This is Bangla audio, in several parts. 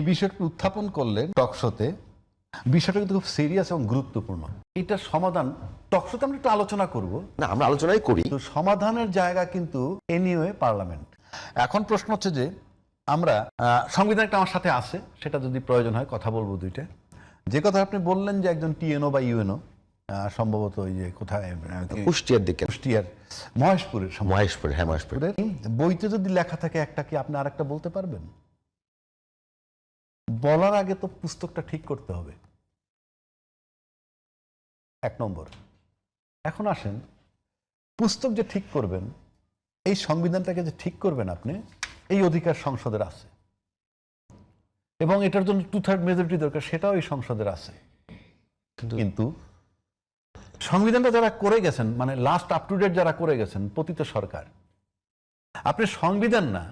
বিষয়টা উত্থাপন করলেন টকশোতে, বিষয়টা কিন্তু খুব সিরিয়াস এবং গুরুত্বপূর্ণ। এটা সমাধান টকশোতে আমরা একটু আলোচনা করব, না আমরা আলোচনাই করি, তো সমাধানের জায়গা কিন্তু এনিওয়ে পার্লামেন্ট। এখন প্রশ্ন হচ্ছে যে আমরা সংবিধান একটা আমার সাথে আছে, সেটা যদি প্রয়োজন হয় কথা বলবো দুইটা। যে কথা আপনি বললেন যে একজন টিএনও বা ইউএনও সম্ভবত ওই যে কোথায় কুষ্টিয়ার দিকে, কুষ্টিয়ার মহেশপুরের মহেশপুর, হ্যাঁ মহেশপুরের বইতে যদি লেখা থাকে একটা, কি আপনি আরেকটা বলতে পারবেন? বলার আগে তো পুস্তকটা ঠিক করতে হবে, এক নম্বর। এখন আসেন, পুস্তক যে ঠিক করবেন, এই সংবিধানটাকে যে ঠিক করবেন আপনি, এই অধিকার সংসদের আছে, এবং এটার জন্য 2/3 মেজরিটি দরকার, সেটাও এই সংসদের আছে। কিন্তু সংবিধানটা যারা করে গেছেন, মানে লাস্ট আপ টু ডেট যারা করে গেছেন, পতিত সরকার, আপনি সংবিধান না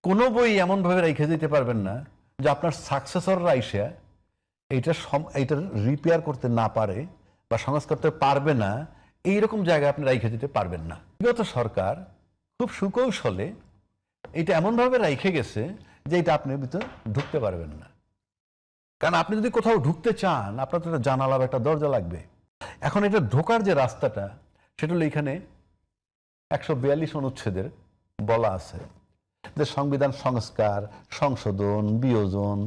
কোনো বই এমন ভাবে রেখে দিতে পারবেন না যে আপনার সাকসেসররা এসে এইটার রিপেয়ার করতে না পারে বা সংস্কার করতে পারবে না, এইরকম জায়গায় আপনি রেখে দিতে পারবেন না। বিগত সরকার খুব সুকৌশলে এটা এমনভাবে রেখে গেছে যে এটা আপনি ভিতরে ঢুকতে পারবেন না। কারণ আপনি যদি কোথাও ঢুকতে চান, আপনার তো একটা জানালা বা একটা দরজা লাগবে। এখন এটা ঢোকার যে রাস্তাটা, সেটা হলো এখানে 142 অনুচ্ছেদের বলা আছে যে সংবিধান সংস্কার, সংশোধন, বিয়োজন,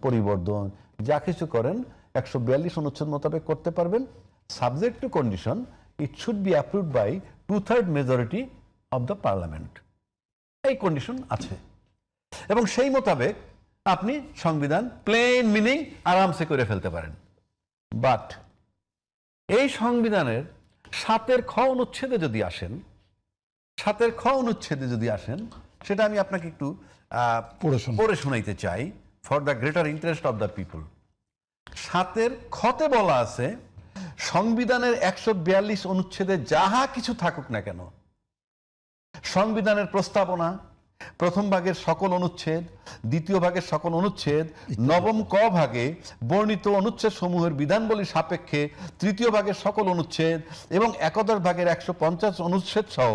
পরিবর্ধন যা কিছু করেন 142 অনুচ্ছেদ মোতাবেক করতে পারবেন, subject to condition it should be approved by 2/3 majority of the parliament. এই কন্ডিশন আছে, এবং সেই মোতাবেক আপনি সংবিধান প্লেন মিনিং আরামসে করে ফেলতে পারেন। বাট এই সংবিধানের 7 খ অনুচ্ছেদে যদি আসেন, 7 খ অনুচ্ছেদে যদি আসেন, সেটা আমি আপনাকে একটু পড়ে শোনাইতে চাই for the greater interest of the people. 7 খতে বলা আছে, সংবিধানের 142 অনুচ্ছেদে যাহা কিছু থাকুক না কেন, সংবিধানের প্রস্তাবনা, প্রথম ভাগের সকল অনুচ্ছেদ, দ্বিতীয় ভাগের সকল অনুচ্ছেদ, নবম ক ভাগে বর্ণিত অনুচ্ছেদ সমূহের বিধানবলী সাপেক্ষে তৃতীয় ভাগের সকল অনুচ্ছেদ এবং একাদশ ভাগের 150 অনুচ্ছেদ সহ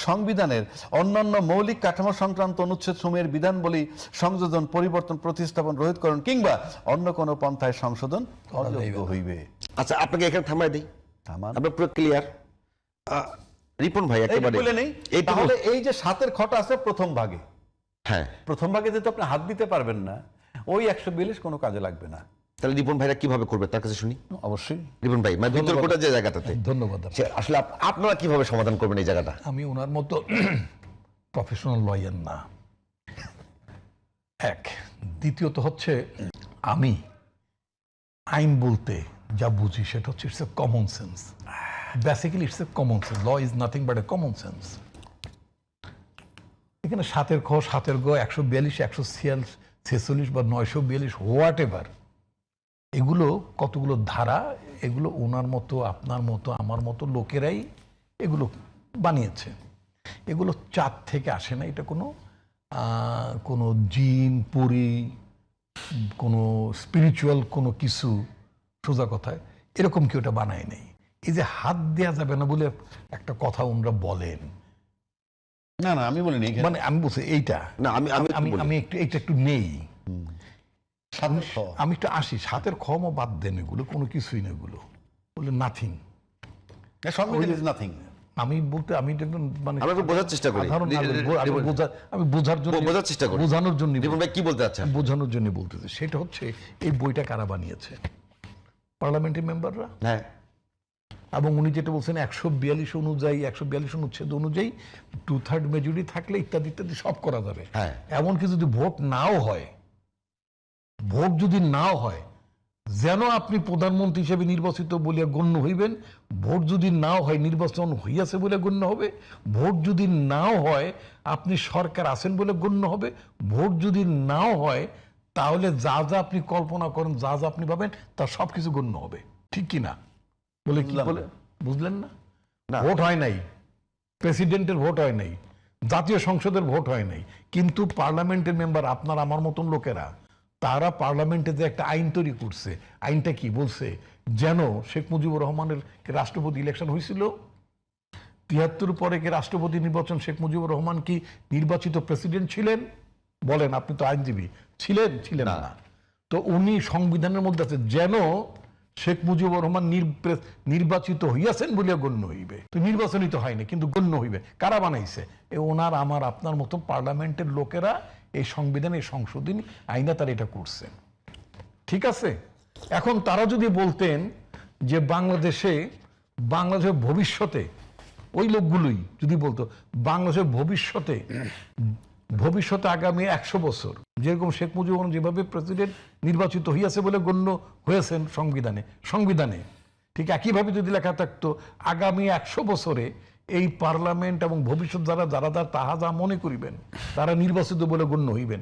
সংবিধানের অন্যান্য মৌলিক কাঠামো সংক্রান্ত অনুচ্ছেদ সমূহের বিধানবলী সংযোজন, পরিবর্তন, প্রতিস্থাপন, রোহিতকরণ কিংবা অন্য কোনো পন্থায় সংশোধন অযোগ্য হইবে। আচ্ছা, আপনাকে এখানে থামাই দিই, থামান, আপনার পুরো ক্লিয়ার। রিপন ভাই একেবারে তাহলে এই যে 7 খটা আছে প্রথম ভাগে, হ্যাঁ প্রথম ভাগে যেহেতু আপনি হাত দিতে পারবেন না, ওই 142 কোনো কাজে লাগবে না। তাহলে রিপন ভাইরা কিভাবে করবে তার কাছে শুনি। অবশ্যই রিপন ভাই, মানে বিতর্কটা যে জায়গাটাতে, ধন্যবাদ। আসলে আপনারা কিভাবে সমাধান করবেন এই জায়গাটা? আমি ওনার মতো প্রফেশনাল লয়ার না, এক। দ্বিতীয়ত হচ্ছে, আমি আইন বলতে যা বুঝি সেটা হচ্ছে it's a common sense. Basically it's a common sense. Law is nothing but a common sense. এখানে 7 খ, 7 গ, 142, 146 বা 942 হোয়াট এভার, এগুলো কতগুলো ধারা, এগুলো ওনার মতো, আপনার মতো, আমার মতো লোকেরাই এগুলো বানিয়েছে। এগুলো চাঁদ থেকে আসে না। এটা কোনো জিন, পরি, কোনো স্পিরিচুয়াল কোনো কিছু, সোজা কথায় এরকম কেউ এটা বানায় নেই। এই যে হাত দেওয়া যাবে না বলে একটা কথা ওনারা বলেন, না না আমি বলিনি, মানে আমি বলছি এইটা না, আমি এইটা একটু নেই, আমি একটু আসি। 7 খ বাদ দেন, এগুলো কোনো কিছুই না, এগুলো বলে নাথিং। আমি বলতে, আমি মানে বোঝার চেষ্টা করি, আমি বোঝার জন্য, বোঝানোর জন্য কি বলতে চাচ্ছেন, বোঝানোর জন্য বলতেছে। সেটা হচ্ছে, এই বইটা কারা বানিয়েছে? পার্লামেন্টের মেম্বাররা। হ্যাঁ, এবং উনি যেটা বলছেন 142 অনুযায়ী, 142 অনুচ্ছেদ অনুযায়ী 2/3 মেজরিটি থাকলে ইত্যাদি ইত্যাদি সব করা যাবে। হ্যাঁ, এমনকি যদি ভোট নাও হয়, ভোট যদি নাও হয়, যেন আপনি প্রধানমন্ত্রী হিসেবে নির্বাচিত বলিয়া গণ্য হইবেন। ভোট যদি নাও হয়, নির্বাচন হইয়াছে বলে গণ্য হবে। ভোট যদি নাও হয়, আপনি সরকার আছেন বলে গণ্য হবে। ভোট যদি নাও হয়, তাহলে যা যা আপনি কল্পনা করেন, যা যা আপনি ভাবেন, তার সবকিছু গণ্য হবে। ঠিক কি না? বলে কি বলে বুঝলেন না? ভোট হয় নাই, প্রেসিডেন্টের ভোট হয় নাই, জাতীয় সংসদের ভোট হয় নাই, কিন্তু পার্লামেন্টের মেম্বার, আপনার আমার মতন লোকেরা, তারা পার্লামেন্টে যে একটা আইন তৈরি করছে। আইনটা কি বলছে? যেন শেখ মুজিবুর রহমানের রাষ্ট্রপতি ইলেকশন হয়েছিল 73 পরে কি রাষ্ট্রপতি নির্বাচন, শেখ মুজিবুর রহমান কি নির্বাচিত প্রেসিডেন্ট ছিলেন? বলেন, আপনি তো আইনজীবী ছিলেন না, তো উনি সংবিধানের মধ্যে আছে যেন শেখ মুজিবুর রহমান নির্বাচিত হইয়াছেন বলে গণ্য হইবে। তো নির্বাচনিত হয়নি কিন্তু গণ্য হইবে। কারা বানাইছে? ওনার আমার আপনার মতো পার্লামেন্টের লোকেরা এই সংবিধান, এই সংশোধনী আইনা তারা এটা করছেন। ঠিক আছে, এখন তারা যদি বলতেন যে বাংলাদেশের ভবিষ্যতে, ওই লোকগুলোই যদি বলতো বাংলাদেশের ভবিষ্যতে আগামী 100 বছর যেরকম শেখ মুজিবুর রহমান যেভাবে প্রেসিডেন্ট নির্বাচিত হইয়াছে বলে গণ্য হয়েছেন সংবিধানে ঠিক একইভাবে যদি লেখা থাকতো আগামী 100 বছরে এই পার্লামেন্ট এবং ভবিষ্যৎ যারা তাহা যা মনে করিবেন তারা নির্বাচিত বলে গণ্য হইবেন,